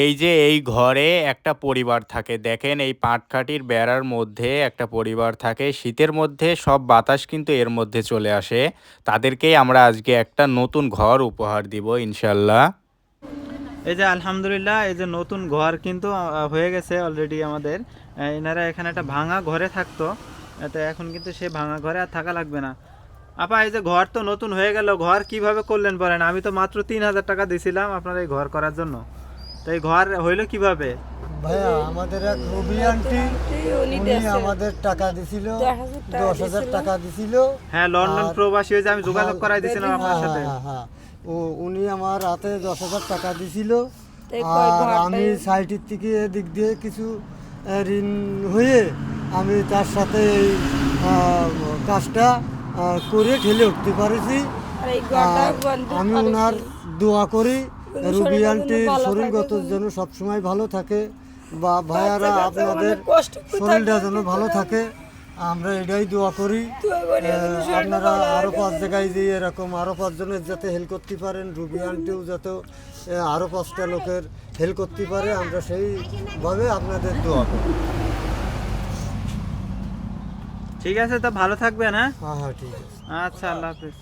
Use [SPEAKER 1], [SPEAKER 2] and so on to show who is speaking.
[SPEAKER 1] এই যে এই ঘরে একটা পরিবার থাকে, দেখেন এই পাটকাঠির বেড়ার মধ্যে একটা পরিবার থাকে। শীতের মধ্যে সব বাতাস কিন্তু এর মধ্যে চলে আসে। তাদেরকেই আমরা আজকে একটা নতুন ঘর উপহার দিব ইনশাল্লাহ।
[SPEAKER 2] এই যে আলহামদুলিল্লাহ, এই যে নতুন ঘর কিন্তু হয়ে গেছে অলরেডি আমাদের। এনারা এখানে একটা ভাঙা ঘরে থাকতো, তো এখন কিন্তু সে ভাঙা ঘরে আর থাকা লাগবে না। আপা, এই যে ঘর তো নতুন হয়ে গেল, ঘর কিভাবে করলেন বলেন? আমি তো মাত্র 3,000 টাকা দিছিলাম আপনার এই ঘর করার জন্য, তো এই ঘর হইলো কিভাবে?
[SPEAKER 3] ভাইয়া আমাদের এক রবি আন্টি, উনি আমাদের টাকা দিছিল, 10,000 টাকা দিছিল।
[SPEAKER 2] হ্যাঁ, লন্ডন
[SPEAKER 3] আর-
[SPEAKER 2] প্রবাসী হয়ে যে আমি যোগাযোগ করাই দিয়েছিলাম আপনার সাথে।
[SPEAKER 3] হ্যাঁ, উনি আমার হাতে 10,000 টাকা দিছিল। আর আমি সাইটের থেকে এদিক দিয়ে কিছু ঋণ হয়ে আমি তার সাথে এই কাজটা করে ঠেলে উঠতে পারেছি। আর আমি ওনার দোয়া করি রুবি আন্টির শরীরগত যেন সবসময় ভালো থাকে, বা ভাইয়ারা আপনাদের শরীরটা যেন ভালো থাকে, আমরা এটাই দোয়া করি। আপনারা আরও 5 জায়গায় যে এরকম আরও 5 জনের যাতে হেল্প করতে পারেন, রুবি আন্টিও যাতে আরও 5টা লোকের হেল্প করতে পারে, আমরা সেইভাবে আপনাদের দোয়া করি।
[SPEAKER 2] ঠিক আছে, তো ভালো থাকবেন। হ্যাঁ,
[SPEAKER 3] হ্যাঁ, ঠিক আছে।
[SPEAKER 2] আচ্ছা, আল্লাহ হাফিজ।